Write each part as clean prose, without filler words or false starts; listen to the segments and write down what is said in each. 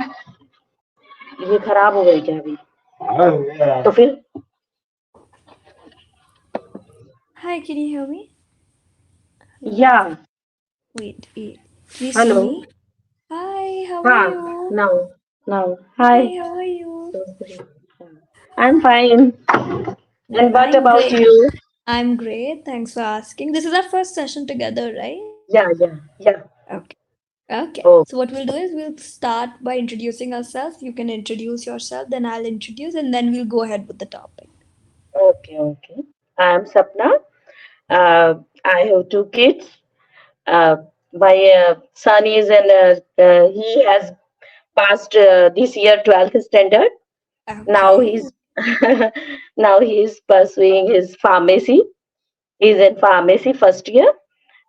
ये खराब हो गई क्या अभी? तो फिर Hi, can you hear me? Hello. या Wait, wait. Please see hello me. Hi, how are हाँ you? Now now hi Hi, how are you? I am fine and what I'm about great. You I'm great. Thanks for asking. This is our first session together, right? या Okay. Okay. Oh So what we'll do is we'll start by introducing ourselves. You can introduce yourself, then I'll introduce, and then we'll go ahead with the topic. Okay okay I am Sapna I have two kids my son is in he has passed this year 12th standard. Now Okay. he's now he is pursuing his pharmacy. He's in pharmacy first year.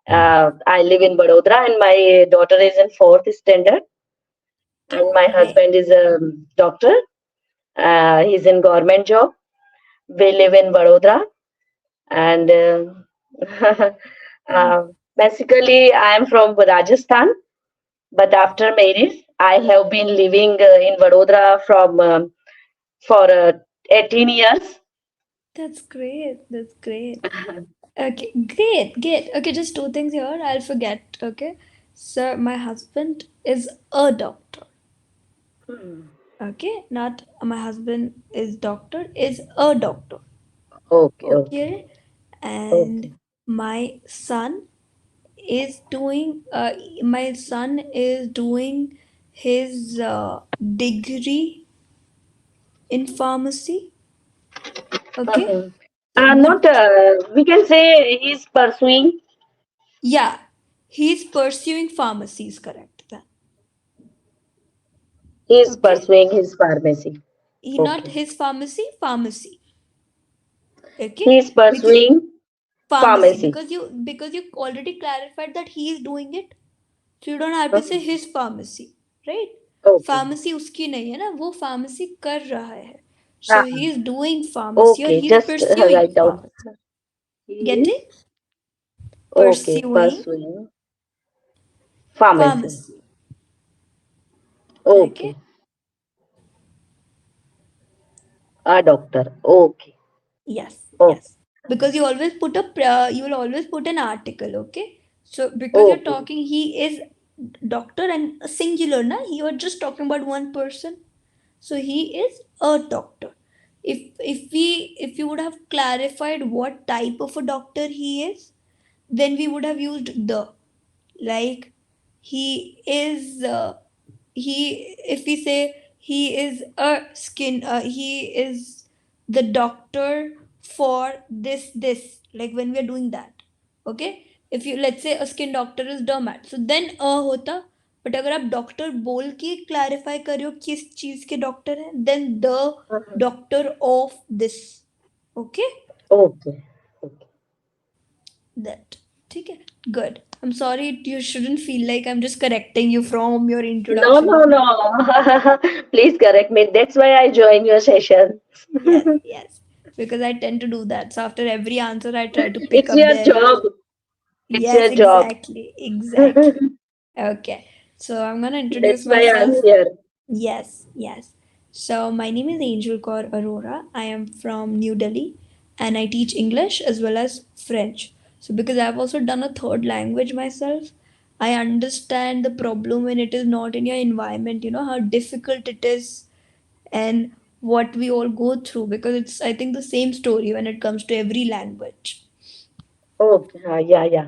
I live in Vadodara and my daughter is in fourth standard. And my Okay. husband is a doctor. He's in government job. We live in Vadodara and Mm. basically I am from Rajasthan. But after marriage, I have been living in Vadodara from for 18 years. That's great. That's great. Okay, great, great. Okay, just two things here. I'll forget. Okay, so my husband is a doctor. Hmm. Okay, not my husband is doctor, is a doctor. Okay, okay, Okay, okay. and my son is doing. My son is doing his degree in pharmacy. Okay, Uh-huh. would Not, we can say he's pursuing, yeah, he's pursuing pharmacy is correct. Then he's okay, pursuing his pharmacy. not Okay. his pharmacy, pharmacy. Okay, He's because pursuing pharmacy pharmacy. because you already clarified that he is doing it, so you don't have to say Uh-huh. his pharmacy, right? Okay. Pharmacy उसकी नहीं है ना, वो pharmacy कर रहा है, so Ah, he is doing pharmacy or okay, he is just pursuing write down. pharmacy. He Get is it? okay, Pursuing pursuing pharmacy. pharmacy. Okay. Okay, a doctor. Okay, Yes, okay, yes. Because you will always put an article, okay? So because you're okay. talking, he is doctor and a singular, na? You are just talking about one person. So he is a doctor. If you would have clarified what type of a doctor he is, then we would have used the, like, he is he if we say he is a skin he is the doctor for this, like when we are doing that, okay, if you, let's say, a skin doctor is dermat, so then a होता, but अगर आप doctor बोल के clarify कर रहे हो किस चीज के डॉक्टर है, then the Uh-huh. Doctor of this, okay, Okay, okay. that, ठीक है, good. I'm sorry, you shouldn't feel like I'm just correcting you from your No, introduction. no, no. Please correct me. That's why I join your session. Yes, yes, because I tend to do that, so after every answer I try to pick It's up your their, job. It's yes, your job. exactly, exactly. Okay, so I'm gonna introduce That's why I'm myself. here. Yes, yes. So my name is Angel Kaur Arora. I am from New Delhi and I teach English as well as French. So because I've also done a third language myself, I understand the problem when it is not in your environment, how difficult it is and what we all go through, because it's, I think, the same story when it comes to every language. Okay. Yeah, yeah.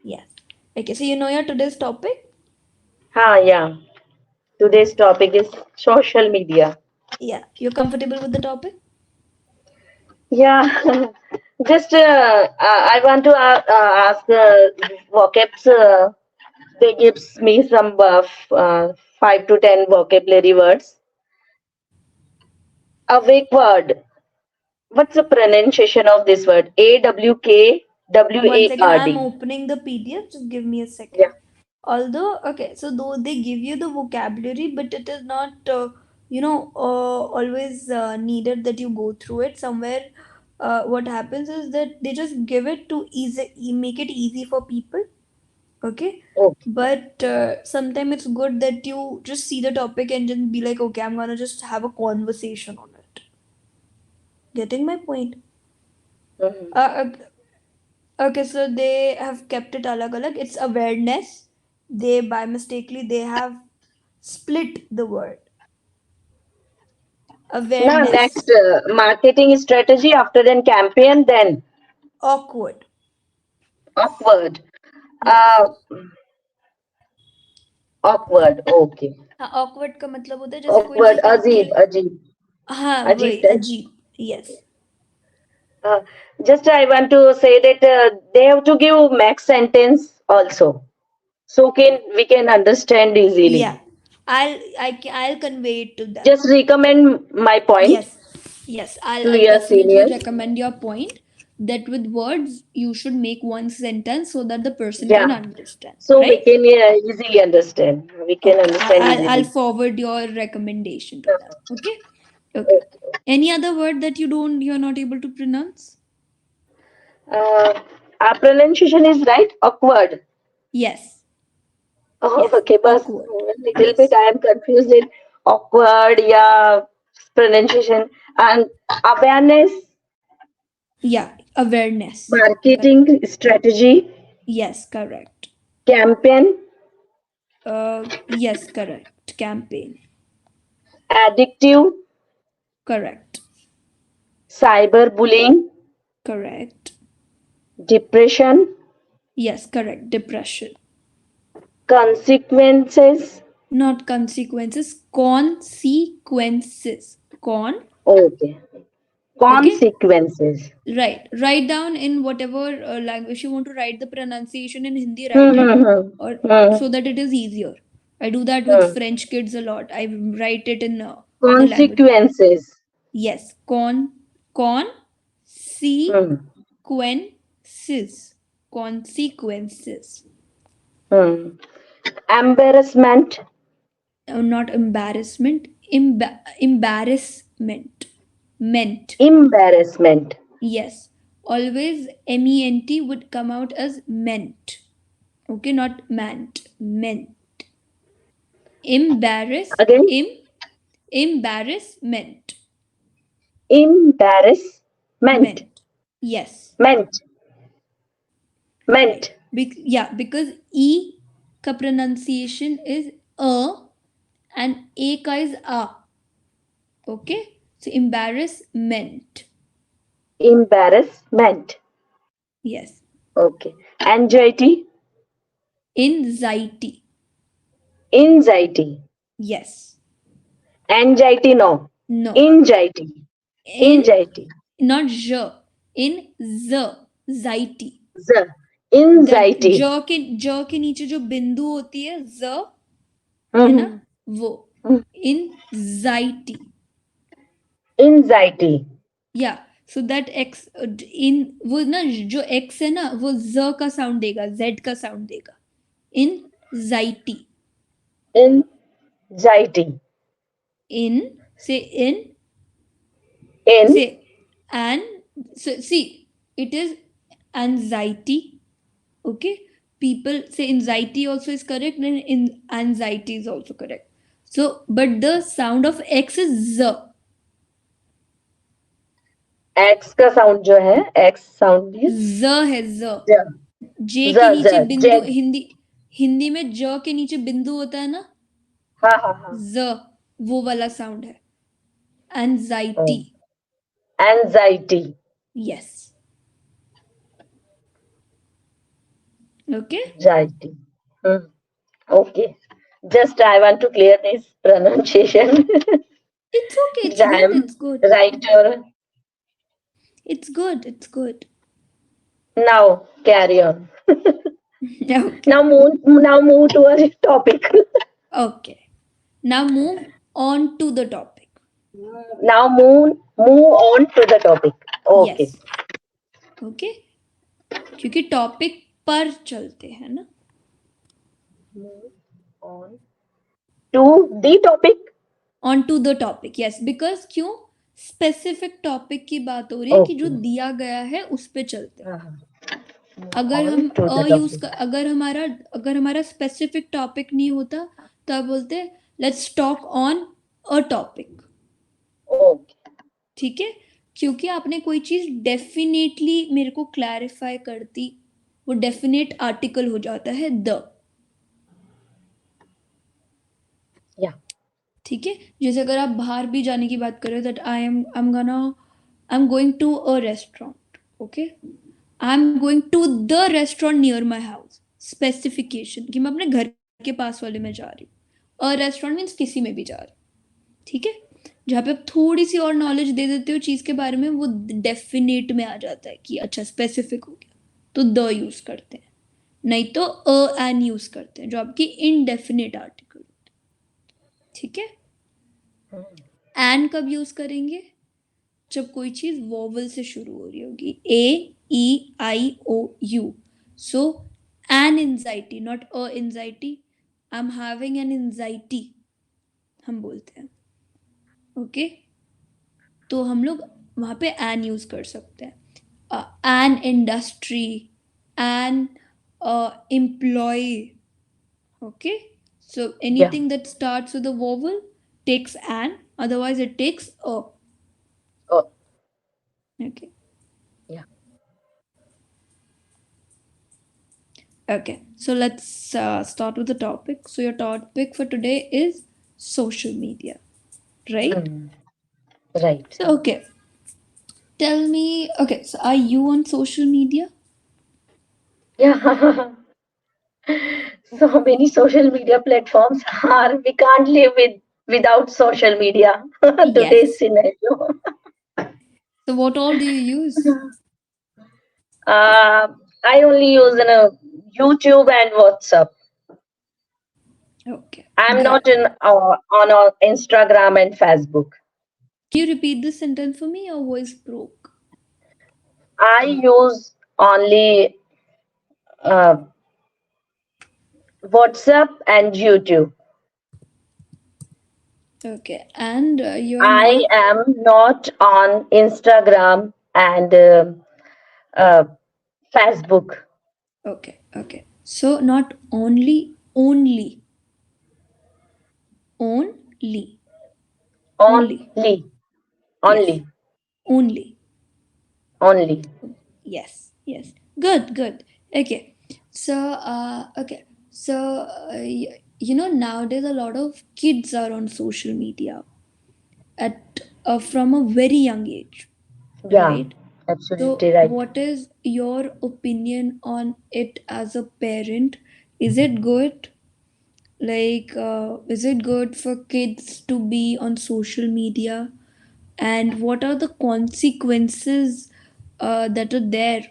Yes. Okay, so you know your today's topic? Yeah. Today's topic is social media. Yeah. You're comfortable with the topic? Yeah. Just I want to ask vocabs. They gives me some 5 to 10 vocabulary words. Awake word. What's the pronunciation of this word? One second, I'm AWARD. opening the PDF. Just give me a Yeah. second. Although, okay, so though they give you the vocabulary, but it is not, always needed that you go through it. Somewhere, what happens is that they just give it to make it easy for people. Okay, Okay. but sometimes it's good that you just see the topic and then be like, okay, I'm gonna just have a conversation on it. Getting my point? Mhm. uh, okay, so they have kept it alag alag. It's awareness. They by mistakenly they have split the word Now, awareness. next marketing strategy after then campaign, then Awkward. awkward. Yes. Uh, awkward. Okay. हाँ, awkward का मतलब होता है जैसे कोई Awkward. चीज आपके अजीब, लिए, अजीब, हाँ अजीब वही type. अजीब. Yes. Uh, just I want to say that they have to give max sentence also, so can we can understand easily. Yeah, I'll convey it to them. Just recommend my point Yes, yes, to I'll your definitely seniors. recommend your point that with words you should make one sentence so that the person Yeah, can understand, so we right? can easily understand. We can Okay, understand I'll easily. forward your recommendation to them. Okay, okay. Any other word that you're not able to pronounce? Uh, our pronunciation is right. Awkward. Yes, Oh, yes, okay, but awkward. a little bit Yes, I am confused in awkward, yeah, pronunciation and awareness, yeah, awareness. Correct. marketing strategy, Yes, correct. campaign, Yes, correct. Campaign. addictive, Correct. cyberbullying, Correct. depression, Yes, correct. Depression. consequences. Not consequences. Consequences. Okay, Okay. consequences. Right. Write down in whatever language you want to write the pronunciation in Hindi. Hmm, Write it, hmm, hmm, or hmm, so that it is easier. I do that with hmm. French kids a lot. I write it in the language. Consequences. Yes. Hmm, Consequences. Consequences. hmm. Embarrassment. Not embarrassment. Embarrassment. Meant. Embarrassment. Yes. Always ment would come out as meant. Okay, not meant. Meant. Embarrass. Again, Embarrassment. embarrassment. Meant. Yes. Meant. Right. Meant. Yeah, because E ka pronunciation is and A ka is A. Okay? So embarrassment. Embarrassment. Yes. Okay. Anxiety. Anxiety. Anxiety. Yes. Anxiety. No. No. Anxiety. In, Anxiety. not j. In z. Anxiety. Z. That Anxiety. ज के नीचे जो बिंदु होती है ज, है ना, Mhm. वो Mhm. एंजाइटी. Anxiety. या सो दैट एक्स इन वो ना जो एक्स है ना वो ज का साउंड देगा, जेड का साउंड देगा. एंजाइटी. Anxiety. इन से इन In. से and. So see, it is anxiety. Okay, people say anxiety also is correct and in anxiety is also correct. So but the sound of x is z. X का sound जो है X sound is z है z. Z. j Z. के नीचे Z. बिंदु, Z. Hindi में j के नीचे बिंदु होता है ना, हाँ हाँ हाँ. z, वो वाला साउंड है. anxiety. Oh. Anxiety. Yes. Okay. Anxiety. Hmm. Okay. Just I want to clear this pronunciation. It's okay, it's I good, am it's good, writer. it's good, it's good. Now carry on. Okay. Now move to our topic. Okay, now move on to the topic. Now move on to the topic. Okay. Yes. Okay, क्योंकि topic पर चलते हैं ना. Move on to the topic. On to the topic. Yes, because क्यों specific topic की बात हो रही है कि जो Okay. दिया गया है उस पे चलते हैं. हाँ, हाँ. अगर On हम to the यूज topic. अगर हमारा स्पेसिफिक टॉपिक नहीं होता तो आप बोलते let's talk on a topic, Okay. ठीक है? क्योंकि आपने कोई चीज डेफिनेटली मेरे को क्लैरिफाई कर दी, वो डेफिनेट आर्टिकल हो जाता है द, Yeah. ठीक है? जैसे अगर आप बाहर भी जाने की बात कर रहे हो that I am going to a restaurant, okay, I am going to the restaurant near my house, specification कि मैं अपने घर के पास वाले में जा रही हूँ, अ रेस्टोरेंट मीन्स किसी में भी जा रही हूँ, ठीक है? जहाँ पे आप थोड़ी सी और नॉलेज दे देते हो चीज के बारे में, वो डेफिनेट में आ जाता है कि अच्छा स्पेसिफिक हो गया, तो द यूज करते हैं, नहीं तो अ एन यूज करते हैं जो आपकी इनडेफिनेट आर्टिकल, ठीक है? एन कब यूज करेंगे? जब कोई चीज वोवल से शुरू हो रही होगी, A E I O U, so an anxiety, not a anxiety, I am having an anxiety हम बोलते हैं, ओके? तो हम लोग वहां पे एन यूज कर सकते हैं, an industry, an employ, okay? So Yeah. anything that starts with a vowel takes an, otherwise it takes a, Oh, okay? yeah. Okay, so let's start with the topic. So your topic for today is social media, right? Right. So okay, tell me, okay, so are you on social media? Yeah. So many social media platforms are, we can't live without social media. Today's Yes. scenario. So what all do you use? I only use YouTube and WhatsApp. Okay, I'm good. not on Instagram and Facebook. Can you repeat this sentence for me? Your voice broke. I use only uh, WhatsApp and YouTube. Okay, and you're I not. am not on Instagram and uh, Facebook. Okay, okay. So not only, only, only, only. Only, Yes, only, only. only. Yes, yes. Good, good. Okay. So, okay. So, nowadays a lot of kids are on social media at from a very young age, Yeah, right? absolutely So, right. what is your opinion on it as a parent? Is it good? Like, is it good for kids to be on social media? And what are the consequences that are there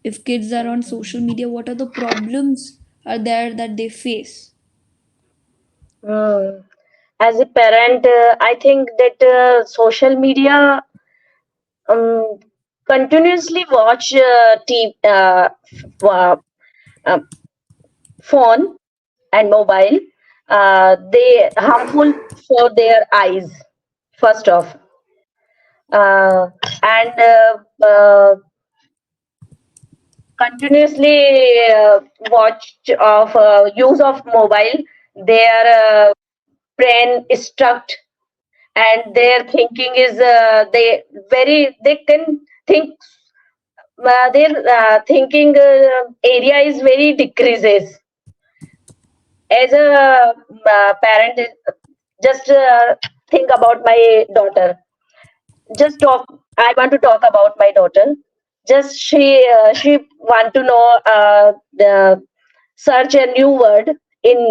if kids are on social media? What are the problems are there that they face? Hmm. As a parent, I think that social media um, continuously watch uh, phone and mobile. They harmful for their eyes. First off, and continuously watch of use of mobile, their brain is struck and their thinking is they can think, their thinking area is very decreases. As a parent, just think about my daughter. Just talk. I want to talk about my daughter. Just she want to know the search a new word in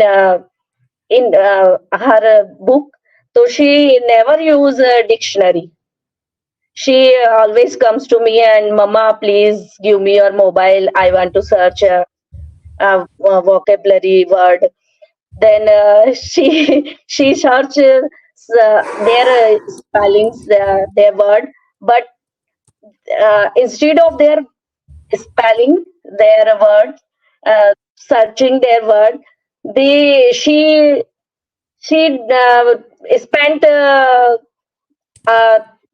her book. So she never use a dictionary. She always comes to me and, Mama, please give me your mobile. I want to search a vocabulary word. Then she searches their spellings, their word, but instead of their spelling their words, searching their word, they she spent uh,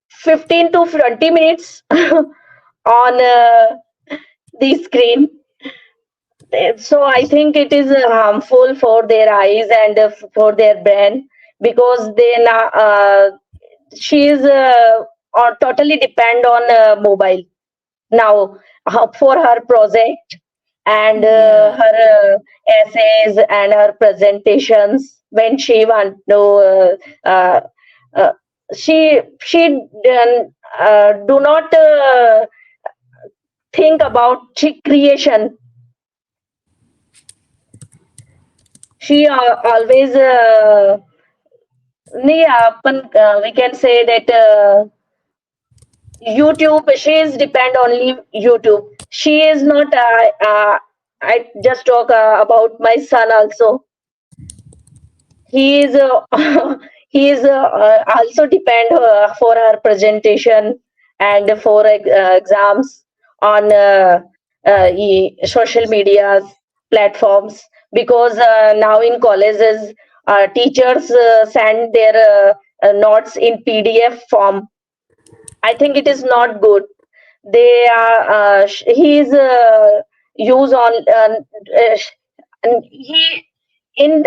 15 to 20 minutes on the screen. So I think it is harmful for their eyes and for their brain, because they now she is totally depend on mobile now for her project and Yeah. her essays and her presentations when she want to uh, uh, she do not think about creation. She always we can say that YouTube, she is depend only YouTube. She is not. I just talk about my son also. He is he is also depend for her presentation and for exams on social medias platforms, because now in colleges teachers send their notes in PDF form. I think it is not good. They are he is use on and he in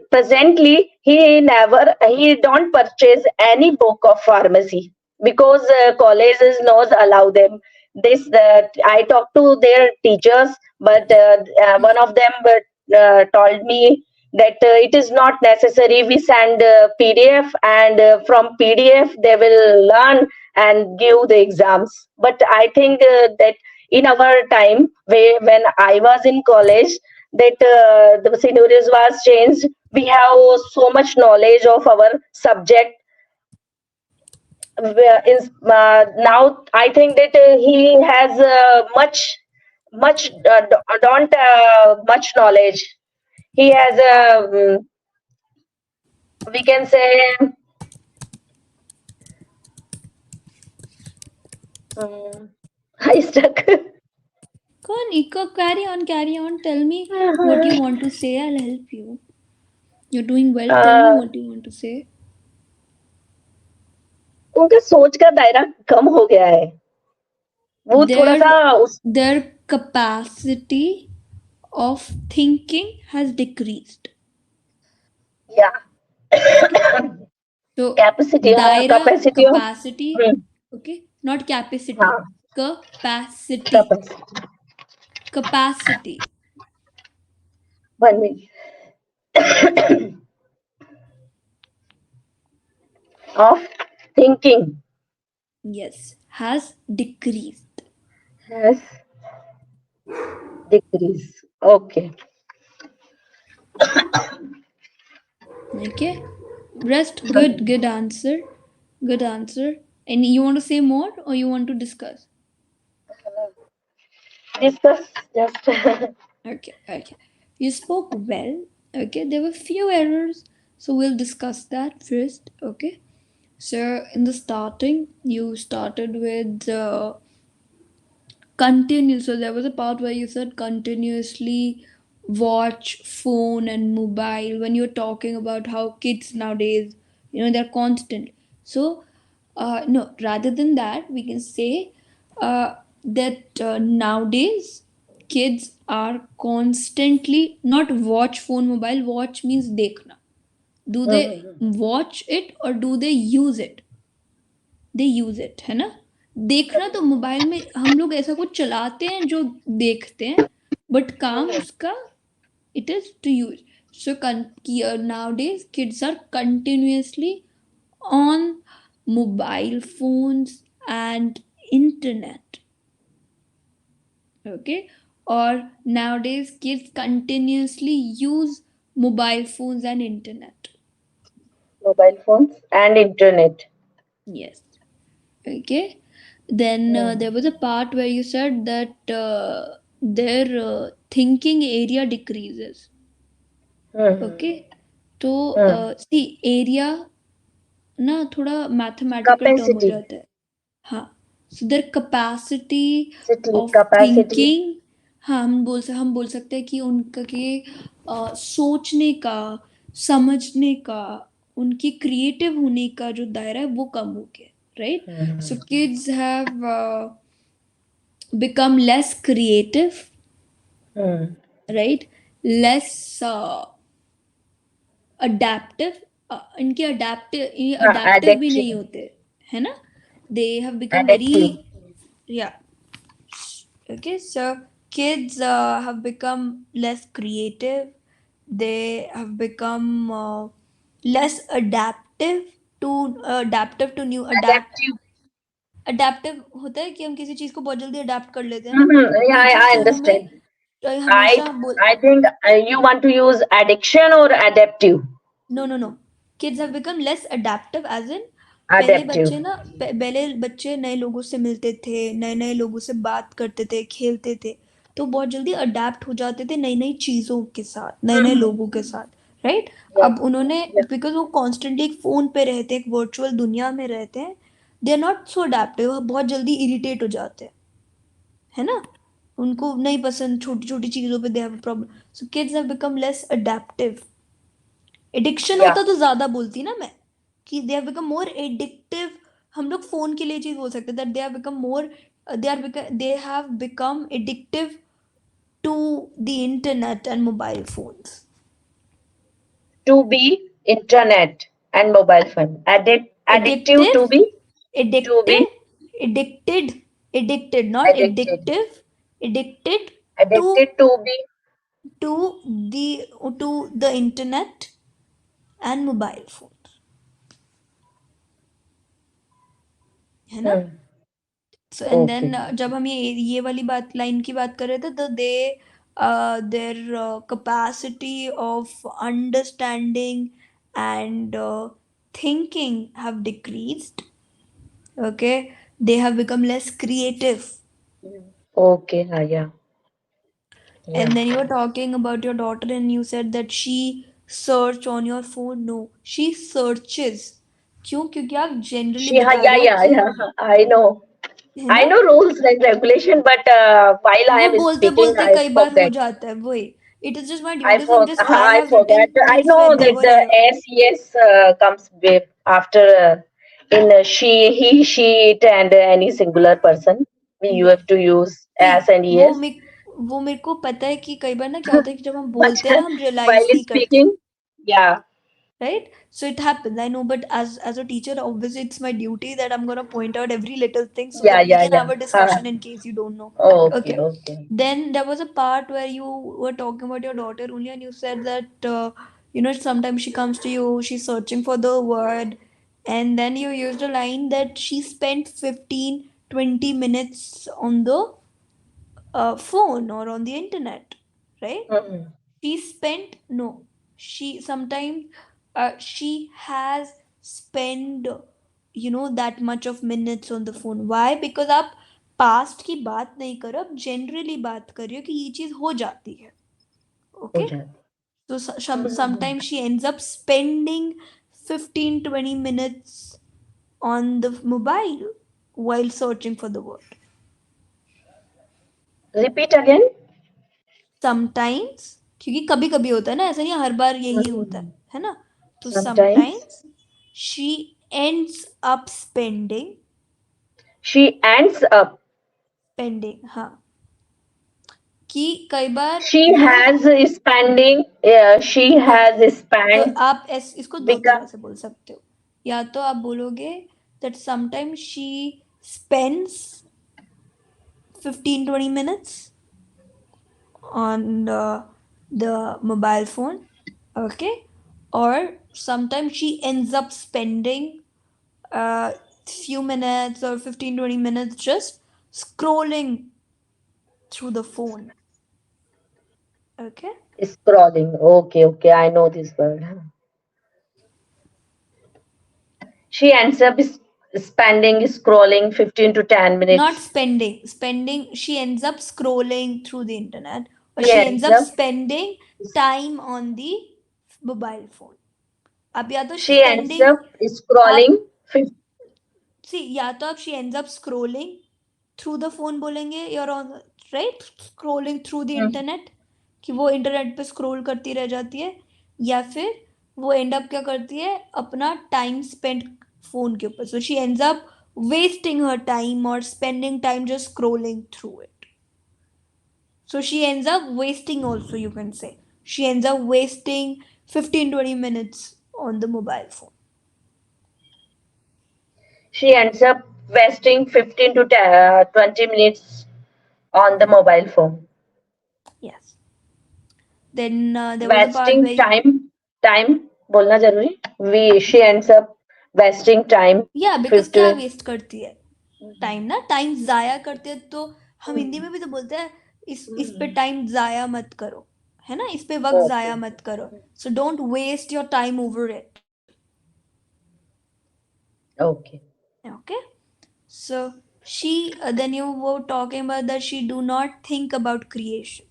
presently he never he don't purchase any book of pharmacy, because colleges knows allow them this. I talked to their teachers, but one of them told me that it is not necessary, we send PDF, and from PDF they will learn and give the exams. But I think that in our time, when I was in college, that the scenarios was changed. We have so much knowledge of our subject. Now I think that he has much don't much knowledge. He has we can say I stuck. Go on, Ika, carry on. Tell me what you want to say. I'll help you. You're doing well. Tell me uh, what you want to say. उनका सोच का दायरा कम हो गया है, वो थोड़ा सा Their उस their capacity of thinking has decreased. या Okay. So कैपेसिटी, हाँ daira capacity of capacity, okay, not capacity, हाँ capacity, capacity capacity. 1 minute of thinking Yes, has decreased. has decreased. Okay. Okay. Rest good, good answer. Good answer. And you want to say more or you want to discuss? Discuss just Okay, okay. You spoke well. Okay, there were few errors, so we'll discuss that first. Okay. So in the starting, you started with continuous. So there was a part where you said continuously watch phone and mobile when you're talking about how kids nowadays, they're constant. So no, rather than that, we can say that nowadays kids are constantly not watch phone mobile. Watch means dekhna. Do they watch it or do they use it? They use it, है ना? देखना तो mobile में हम लोग ऐसा कुछ चलाते हैं जो देखते हैं, बट काम उसका it is to use. So nowadays kids are continuously on mobile phones and internet. Okay. Or nowadays kids continuously use mobile phones and internet. mobile phones and internet. Yes. Okay. Then there was a part where you said that their thinking area decreases. Okay. तो सी area ना थोड़ा mathematical term हो Capacity, जाता है. हाँ. So their capacity city of capacity. Thinking. हाँ, हम बोल सकते हैं कि उनका के सोचने का, समझने का, उनकी क्रिएटिव होने का जो दायरा है वो कम हो गया, right? So kids have become less creative, Hmm. right? Less adaptive. इनके adaptive भी नहीं Addictive. होते, है ना? They have become very, Addictive. yeah. Okay, so kids have become less creative. They have become less adaptive to new Adaptive. adaptive होता है कि हम किसी चीज को बहुत जल्दी अडेप्ट कर लेते हैं ना, Mhm. Yeah, टीचर I शुरू में understand. I हमेशा बोल I think you want to use addiction or adaptive. No, kids have become less adaptive as in पहले Adaptive. बच्चे ना पहले बच्चे नए लोगों से मिलते थे, नए नए लोगों से बात करते थे, खेलते थे, तो बहुत जल्दी अडेप्ट हो जाते थे नई नई चीज़ों के साथ, नए नए Mhm. लोगों के साथ, राइट? Yeah. अब उन्होंने Yeah. बिकॉज वो कॉन्स्टेंटली एक फ़ोन पे रहते हैं, एक वर्चुअल दुनिया में रहते हैं, they are not so adaptive, बहुत जल्दी इरिटेट हो जाते हैं, है ना? उनको नहीं पसंद छोटी छोटी चीज़ों पे, they have problem, so kids have become less adaptive. Addiction Yeah. होता तो ज्यादा बोलती ना मैं, कि they have become more addictive. हम लोग फोन के लिए चीज बोल सकते that they have become more, they have become addictive to the internet and mobile phones. To be internet and mobile phone. Addictive addictive, to be to addictive, be addicted, addicted not addicted. Addictive, addicted to Addicted to be. To the internet and mobile phone, है ना? Hmm. So and then Okay. जब हम ये वाली बात line की बात कर रहे थे, तो they their capacity of understanding and thinking have decreased, okay, they have become less creative. Okay. Yeah. Yeah. And then you were talking about your daughter and you said that she search on your phone. No, she searches। क्यों? क्योंकि आप generally बता Yeah. रहे हो Yeah. कि, Yeah. I know. है I ना, know rules and regulation, but while I वो am बोलते speaking, बोलते I कई बार हो forget. जाता है वही। It is just my duty, so I I have forgot. Written I this know with that the whatever। SES comes with after in she, he, she, it, and any singular person. You या have to use see, as and वो yes. मे वो मेरे को पता है कि कई बार ना क्या होता है कि जब हम But बोलते हैं ना, हम while रियलाइज नहीं करते, speaking, yeah, right? So it happens, I know, but as a teacher, obviously it's my duty that I'm gonna point out every little thing so that we can yeah. have a discussion in case you don't know. Okay, Okay. okay. Then there was a part where you were talking about your daughter only, and you said that you know, sometimes she comes to you, she's searching for the word, and then you used a line that she spent 15-20 minutes on the phone or on the internet, right? Mhm. She spent, no, she sometimes she has spent, you know, that much of minutes on the phone। why? because आप past की बात नहीं कर रहे हो, आप generally बात कर रही हो कि ये चीज हो जाती है, हो ओके? जाता। तो Mhm. sometimes she ends up spending 15-20 minutes on the mobile while searching for the word। Repeat again. Sometimes, क्योंकि कभी कभी होता है ना, ऐसा नहीं हर बार यही होता Mhm. है ना? तो Sometimes sometimes she ends up spending, she ends up. Spending, हाँ, कि कई बार She वो, has spending. She हाँ, has तो spent. आप इसको दो तरह Become से बोल सकते हो। या तो आप बोलोगे that sometimes she spends 15-20 minutes on the mobile phone, okay? Or sometimes she ends up spending a few minutes or 15-20 minutes just scrolling through the phone, okay? scrolling. Okay, okay. I know this word. She ends up spending scrolling 15 to 10 Not minutes. spending, she ends up scrolling through the internet, or She she ends ends up up. spending time on the mobile phone। आप या तो She ends spending, up आप scrolling. See, या तो आप she ends up scrolling through the phone बोलेंगे, your own, right, scrolling through the internet, कि वो इंटरनेट पे स्क्रॉल करती रह जाती है, या फिर वो एंड अप क्या करती है, अपना टाइम स्पेंड फोन के ऊपर, so she ends up wasting her time or spending time just scrolling through it. So she ends up wasting also, you can say. She ends up wasting 15-20 minutes on the mobile phone. She ends up wasting 15 to 20 minutes on the mobile phone. Yes. Then there was a part Wasting where, time बोलना जरूरी. She ends up wasting time yeah, because क्या 15. Waste करती है time ना, time जाया करते हैं तो हम हिंदी में भी तो बोलते हैं इस पे टाइम जाया मत करो, है ना, इस पे वक्त जाया Okay. मत करो. So don't waste your time over it. Okay. Okay. So she then you were talking about that she do not think about creation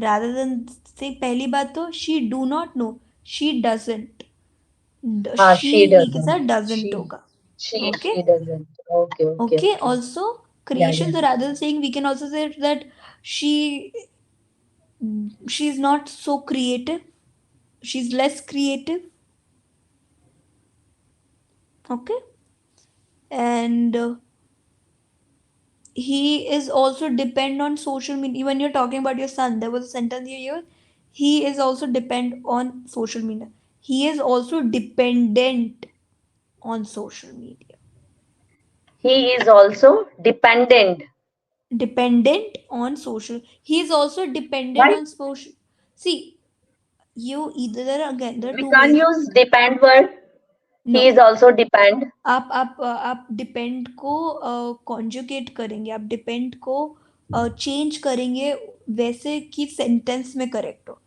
rather than say पहली बात तो she do not know, she doesn't. she She ही के साथ doesn't. doesn't होगा. Okay. She doesn't. Okay. Okay. Okay. Okay. Also Yeah. creation, Yeah. so rather than saying, we can also say that she she's not so creative, she's less creative. Okay. And he is also depend on social media. When you're talking about your son, there was a sentence here, he is also depend on social media, he is also dependent on social media. He is also dependent. Dependent on social, he is also dependent Why? on social. See, you either, there are again there are We two can't ways. use depend word. He No, is also depend. आप depend को conjugate करेंगे, आप depend को change करेंगे वैसे कि sentence में correct हो.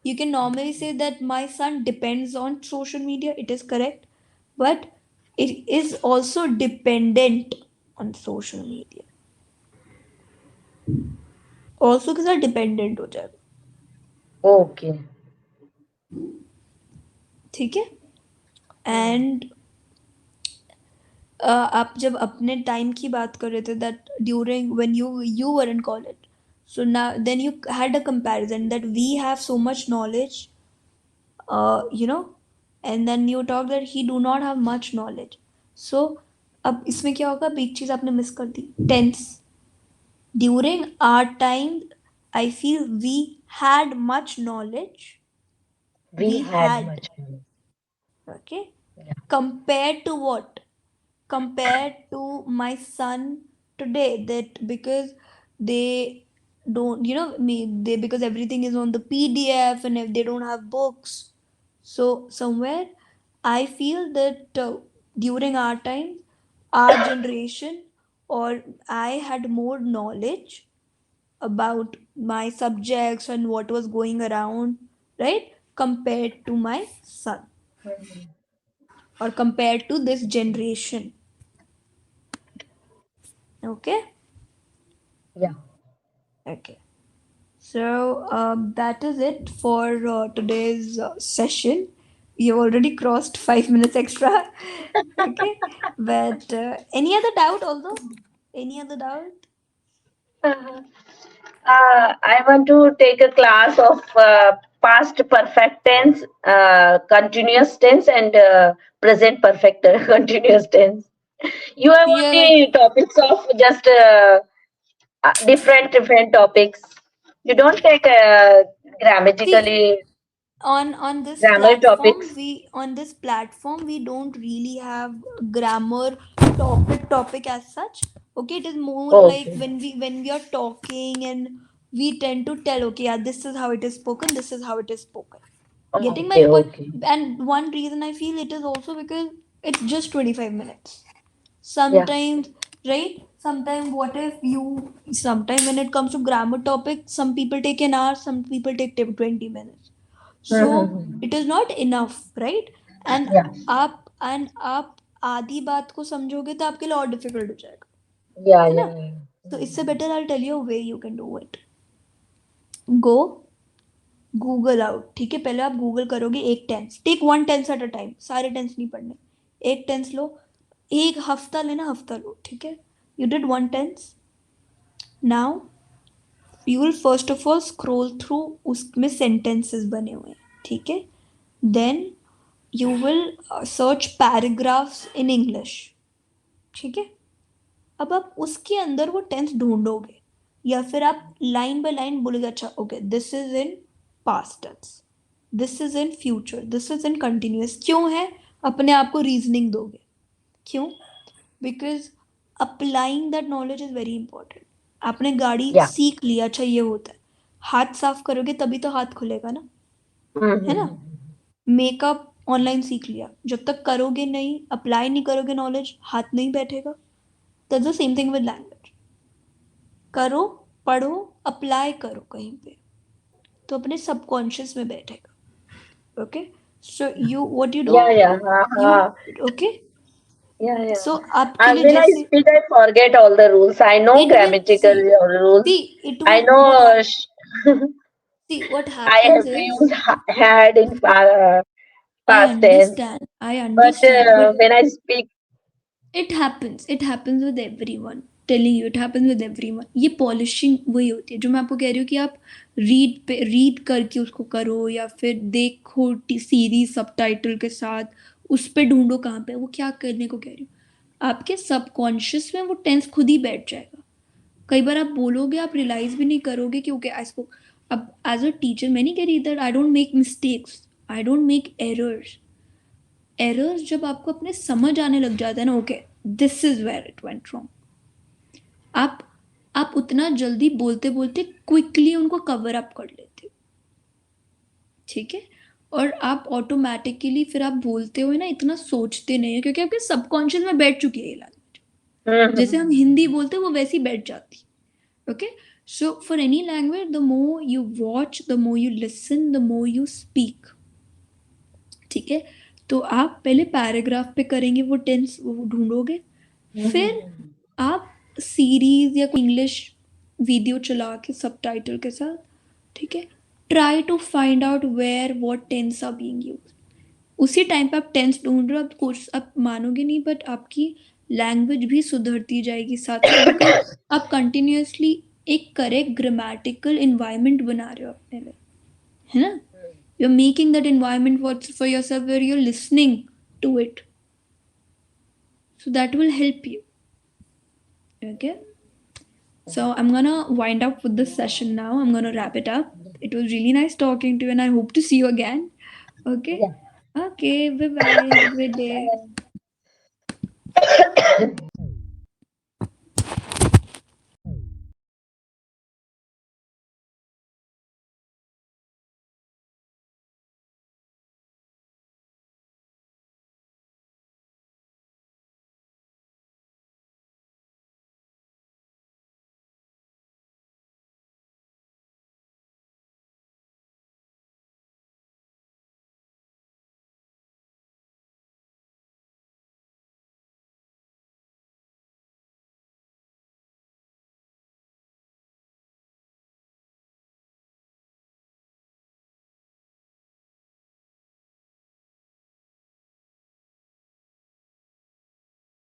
You can normally say that my son depends on social media, it is correct, but it is also dependent on social media. Also के साथ डिपेंडेंट हो जाएगा. Okay. ठीक है. एंड आप जब अपने टाइम की बात कर रहे थे that during when you were in college, so now then you had a comparison that we have so much knowledge, you know, and then you talk that he do not have much knowledge. So अब इसमें क्या होगा, अब एक चीज आपने miss कर दी, tense. During our time I feel we had much knowledge. We We had had. much money. Okay. Yeah. Compared to what? Compared to my son today, that because they don't, you know, me they, because everything is on the PDF and if they don't have books. So somewhere I feel that during our time, our generation, or I had more knowledge about my subjects and what was going around, right, compared to my son, Mhm. or compared to this generation. Okay. Yeah. Okay. So that is it for today's session. You've already crossed 5 minutes extra. Okay. But any other doubt, although? Any other doubt? Uh, I want to take a class of past perfect tense, continuous tense, and present perfect continuous tense. You have Yeah. only topics of just different topics. You don't take See, grammatically on this grammar platform, topics. we don't really have grammar topic as such. Okay, it is more like Okay. when we are talking and we tend to tell, okay, yeah, this is how it is spoken, this is how it is spoken. Getting my Okay. point. Okay. And one reason I feel it is also because it's just 25 minutes. Yeah. Sometimes, right? Sometimes what if you, sometimes when it comes to grammar topic, some people take an hour, some people take 20 minutes. So Mm-hmm. it is not enough, right? And Yeah. आप आधी बात को समझोगे तो आपके लिए और difficult हो जाएगा, Yeah. है ना. Yeah. Yeah. तो इससे better I tell you way you can do it. Go Google out. ठीक है, पहले आप गूगल करोगे एक tense, take one tense at a time, सारे टेंस नहीं पढ़ने. एक टेंस लो, एक हफ्ता लेना, हफ्ता लो. ठीक है, you did one tense. Now you will first of all scroll through, उसमें सेंटेंसेस बने हुए हैं. ठीक है. Then you will search paragraphs in English. ठीक है, अब आप उसके अंदर वो टेंस ढूंढोगे, या फिर आप लाइन बाय लाइन बोलोगे, अच्छा okay this is in past tense, this is in future, this is in continuous. क्यों है? अपने आप को रीजनिंग दोगे। क्यों? Because applying that knowledge is very important. आपने गाड़ी Yeah. सीख लिया, अच्छा ये होता है, हाथ साफ करोगे तभी तो हाथ खुलेगा ना, है ना? मेकअप ऑनलाइन सीख लिया, जब तक करोगे नहीं, अप्लाई नहीं करोगे नॉलेज, हाथ नहीं बैठेगा। That's the same thing with language. करो, पढ़ो, अप्लाई करो कहीं पे, तो अपने सबकॉन्शियस में बैठेगा। Okay, so you what you do, Yeah, yeah. You, okay, Yeah, yeah. सो आपके लिए When I जैसे speak, I forget all the rules. I know it will grammatical see rules. see it I will know what see what I happens have is, used had in past tense, I but understand, but when I speak, it happens with everyone, telling you, it happens with everyone। ये polishing वही होती है जो मैं आपको कह रही हूँ कि आप रीड करके उसको करो, या फिर देखो सीरीज सबटाइटल के साथ, उस पे ढूंढो कहाँ पे है, वो क्या करने को कह रही हूँ, आपके सबकॉन्शियस में वो टेंस खुद ही बैठ जाएगा। कई बार आप बोलोगे, आप रियलाइज भी नहीं करोगे कि ओके आई स्पोक। अब एज अ टीचर मैं नहीं कह रही that I don't make mistakes, I don't make errors. Errors जब आपको अपने समझ आने लग जाता है ना, okay this is where it went wrong, आप आप उतना जल्दी बोलते बोलते क्विकली उनको कवर अप कर लेते हो। ठीक है, और आप ऑटोमेटिकली फिर आप बोलते हो ना, इतना सोचते नहीं है, क्योंकि आपके सबकॉन्शियस में बैठ चुकी है ये लैंग्वेज। जैसे हम हिंदी बोलते हैं वो वैसी बैठ जाती। Okay, so for any language the more you watch, the more you listen, the more you speak. ठीक है, तो आप पहले पैराग्राफ पे करेंगे वो टेंस, वो ढूंढोगे, फिर आप सीरीज या कोई इंग्लिश वीडियो चला के सबटाइटल के साथ, ठीक है, try to find out where what tense are being used. उसी टाइम पे आप टेंस ढूंढ रहे हो, आप कोर्स आप मानोगे नहीं, बट आपकी लैंग्वेज भी सुधरती जाएगी साथ साथ, बिकॉज आप कंटिन्यूअसली एक करेक्ट ग्रामेटिकल इन्वायरमेंट बना रहे हो अपने लिए, है ना? You're making that environment for yourself where you're listening to it, so that will help you. Okay, so I'm gonna wind up with this session now. I'm gonna wrap it up. It was really nice talking to you, and I hope to see you again. Okay, yeah. okay, bye bye, have a great day.